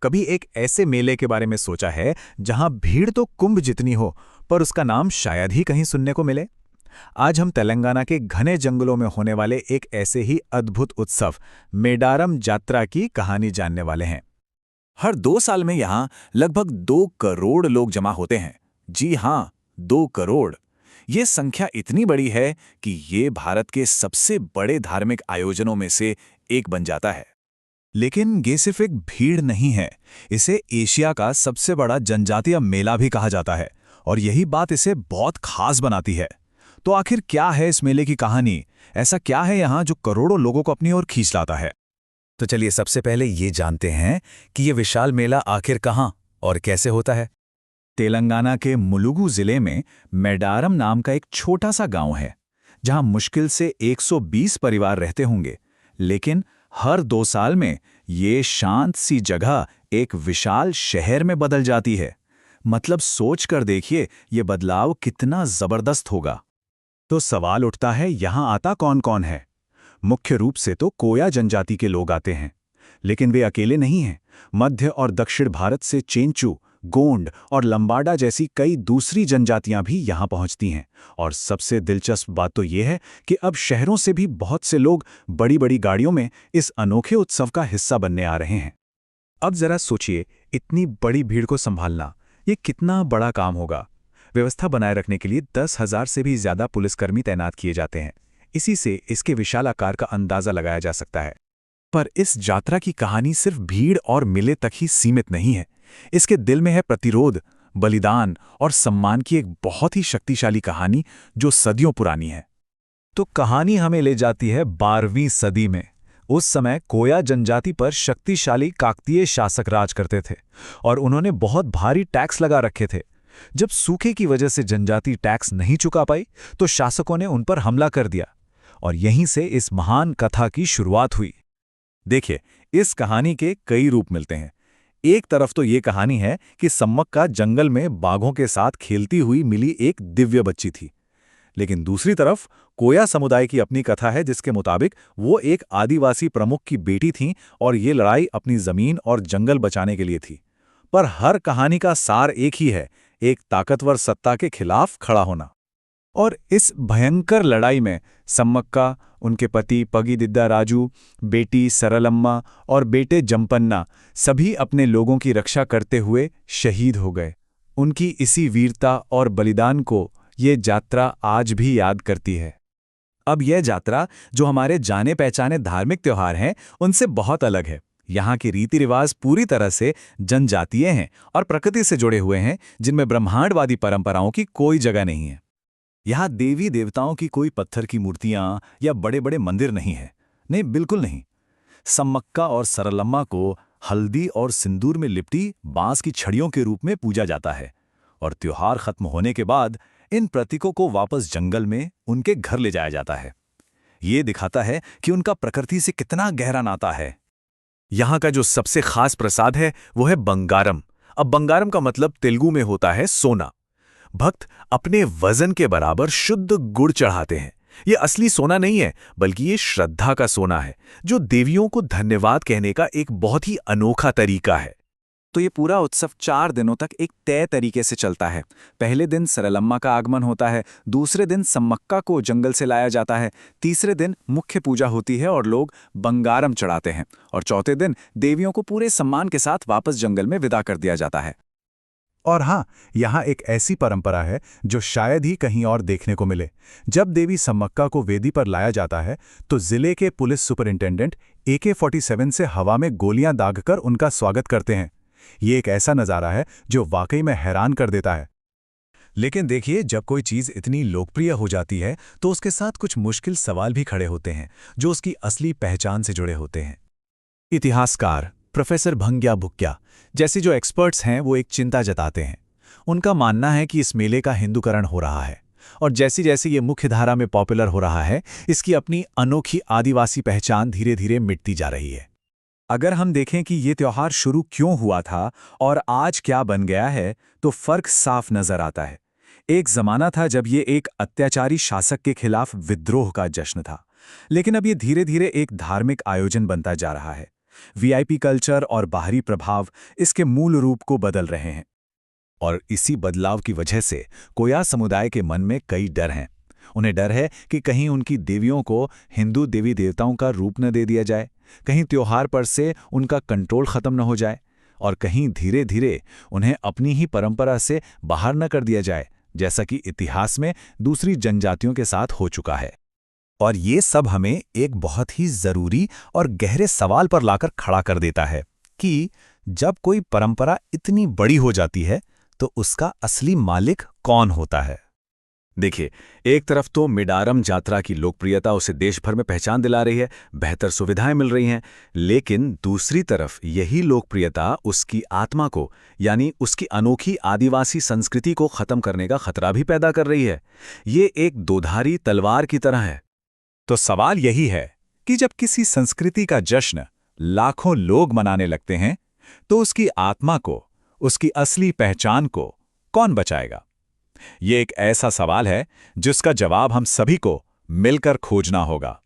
कभी एक ऐसे मेले के बारे में सोचा है जहां भीड़ तो कुंभ जितनी हो, पर उसका नाम शायद ही कहीं सुनने को मिले? आज हम तेलंगाना के घने जंगलों में होने वाले एक ऐसे ही अद्भुत उत्सव मेडारम जात्रा की कहानी जानने वाले हैं। हर 2 साल में यहाँ लगभग 2 करोड़ लोग जमा होते हैं। जी हाँ, 2 करोड़। ये संख्या इतनी बड़ी है कि ये भारत के सबसे बड़े धार्मिक आयोजनों में से एक बन जाता है। लेकिन ये सिर्फ एक भीड़ नहीं है, इसे एशिया का सबसे बड़ा जनजातीय मेला भी कहा जाता है, और यही बात इसे बहुत खास बनाती है। तो आखिर क्या है इस मेले की कहानी? ऐसा क्या है यहाँ जो करोड़ों लोगों को अपनी ओर खींच लाता है? तो चलिए सबसे पहले ये जानते हैं कि ये विशाल मेला आखिर कहाँ और कैसे होता है। तेलंगाना के मुलुगु जिले में मेडारम नाम का एक छोटा सा गांव है, जहां मुश्किल से 120 परिवार रहते होंगे। लेकिन हर 2 साल में ये शांत सी जगह एक विशाल शहर में बदल जाती है। मतलब सोच कर देखिए ये बदलाव कितना जबरदस्त होगा। तो सवाल उठता है, यहां आता कौन कौन है? मुख्य रूप से तो कोया जनजाति के लोग आते हैं, लेकिन वे अकेले नहीं हैं। मध्य और दक्षिण भारत से चेंचू, गोंड और लंबाडा जैसी कई दूसरी जनजातियां भी यहां पहुंचती हैं। और सबसे दिलचस्प बात तो यह है कि अब शहरों से भी बहुत से लोग बड़ी बड़ी गाड़ियों में इस अनोखे उत्सव का हिस्सा बनने आ रहे हैं। अब जरा सोचिए, इतनी बड़ी भीड़ को संभालना ये कितना बड़ा काम होगा। व्यवस्था बनाए रखने के लिए 10,000 से भी ज्यादा पुलिसकर्मी तैनात किए जाते हैं। इसी से इसके विशाल आकार का अंदाजा लगाया जा सकता है। पर इस यात्रा की कहानी सिर्फ भीड़ और मेले तक ही सीमित नहीं है। इसके दिल में है प्रतिरोध, बलिदान और सम्मान की एक बहुत ही शक्तिशाली कहानी जो सदियों पुरानी है। तो कहानी हमें ले जाती है 12वीं सदी में। उस समय कोया जनजाति पर शक्तिशाली काकतीय शासक राज करते थे और उन्होंने बहुत भारी टैक्स लगा रखे थे। जब सूखे की वजह से जनजाति टैक्स नहीं चुका पाई तो शासकों ने उन पर हमला कर दिया, और यहीं से इस महान कथा की शुरुआत हुई। देखिए, इस कहानी के कई रूप मिलते हैं। एक तरफ तो ये कहानी है कि सम्मक्का जंगल में बाघों के साथ खेलती हुई मिली एक दिव्य बच्ची थी। लेकिन दूसरी तरफ कोया समुदाय की अपनी कथा है, जिसके मुताबिक वो एक आदिवासी प्रमुख की बेटी थीं और ये लड़ाई अपनी जमीन और जंगल बचाने के लिए थी। पर हर कहानी का सार एक ही है, एक ताकतवर सत्ता के खिलाफ खड़ा होना। और इस भयंकर लड़ाई में सम्मक्का, उनके पति पगीदिद्दा राजू, बेटी सरलम्मा और बेटे जंपन्ना सभी अपने लोगों की रक्षा करते हुए शहीद हो गए। उनकी इसी वीरता और बलिदान को ये यात्रा आज भी याद करती है। अब यह यात्रा, जो हमारे जाने पहचाने धार्मिक त्योहार हैं, उनसे बहुत अलग है। यहाँ के रीति रिवाज पूरी तरह से जनजातीय हैं और प्रकृति से जुड़े हुए हैं, जिनमें ब्रह्मांडवादी परंपराओं की कोई जगह नहीं है। यहाँ देवी देवताओं की कोई पत्थर की मूर्तियां या बड़े बड़े मंदिर नहीं है। नहीं, बिल्कुल नहीं। सम्मक्का और सरलम्मा को हल्दी और सिंदूर में लिपटी बांस की छड़ियों के रूप में पूजा जाता है, और त्योहार खत्म होने के बाद इन प्रतीकों को वापस जंगल में उनके घर ले जाया जाता है। ये दिखाता है कि उनका प्रकृति से कितना गहरा नाता है। यहाँ का जो सबसे खास प्रसाद है वो है बंगारम। अब बंगारम का मतलब तेलुगु में होता है सोना। भक्त अपने वजन के बराबर शुद्ध गुड़ चढ़ाते हैं। ये असली सोना नहीं है, बल्कि ये श्रद्धा का सोना है, जो देवियों को धन्यवाद कहने का एक बहुत ही अनोखा तरीका है। तो ये पूरा उत्सव 4 दिनों तक एक तय तरीके से चलता है। पहले दिन सरलम्मा का आगमन होता है, दूसरे दिन सम्मक्का को जंगल से लाया जाता है, तीसरे दिन मुख्य पूजा होती है और लोग बंगारम चढ़ाते हैं, और चौथे दिन देवियों को पूरे सम्मान के साथ वापस जंगल में विदा कर दिया जाता है। और हाँ, यहाँ एक ऐसी परंपरा है जो शायद ही कहीं और देखने को मिले। जब देवी सम्मक्का को वेदी पर लाया जाता है तो जिले के पुलिस सुपरिंटेंडेंट AK-47 से हवा में गोलियां दागकर उनका स्वागत करते हैं। ये एक ऐसा नज़ारा है जो वाकई में हैरान कर देता है। लेकिन देखिए, जब कोई चीज़ इतनी लोकप्रिय हो जाती है तो उसके साथ कुछ मुश्किल सवाल भी खड़े होते हैं, जो उसकी असली पहचान से जुड़े होते हैं। इतिहासकार प्रोफेसर भंग्या भुक्या जैसे जो एक्सपर्ट्स हैं वो एक चिंता जताते हैं। उनका मानना है कि इस मेले का हिंदूकरण हो रहा है, और जैसे जैसे ये मुख्य धारा में पॉपुलर हो रहा है, इसकी अपनी अनोखी आदिवासी पहचान धीरे धीरे मिटती जा रही है। अगर हम देखें कि ये त्योहार शुरू क्यों हुआ था और आज क्या बन गया है, तो फर्क साफ नजर आता है। एक जमाना था जब ये एक अत्याचारी शासक के खिलाफ विद्रोह का जश्न था, लेकिन अब ये धीरे धीरे एक धार्मिक आयोजन बनता जा रहा है। वीआईपी कल्चर और बाहरी प्रभाव इसके मूल रूप को बदल रहे हैं। और इसी बदलाव की वजह से कोया समुदाय के मन में कई डर हैं। उन्हें डर है कि कहीं उनकी देवियों को हिंदू देवी देवताओं का रूप न दे दिया जाए, कहीं त्योहार पर से उनका कंट्रोल खत्म न हो जाए, और कहीं धीरे धीरे उन्हें अपनी ही परंपरा से बाहर न कर दिया जाए, जैसा कि इतिहास में दूसरी जनजातियों के साथ हो चुका है। और ये सब हमें एक बहुत ही जरूरी और गहरे सवाल पर लाकर खड़ा कर देता है कि जब कोई परंपरा इतनी बड़ी हो जाती है तो उसका असली मालिक कौन होता है। देखिए, एक तरफ तो मेडारम यात्रा की लोकप्रियता उसे देश भर में पहचान दिला रही है, बेहतर सुविधाएं मिल रही हैं, लेकिन दूसरी तरफ यही लोकप्रियता उसकी आत्मा को, यानी उसकी अनोखी आदिवासी संस्कृति को खत्म करने का खतरा भी पैदा कर रही है। ये एक दोधारी तलवार की तरह है। तो सवाल यही है कि जब किसी संस्कृति का जश्न लाखों लोग मनाने लगते हैं, तो उसकी आत्मा को, उसकी असली पहचान को कौन बचाएगा? ये एक ऐसा सवाल है जिसका जवाब हम सभी को मिलकर खोजना होगा।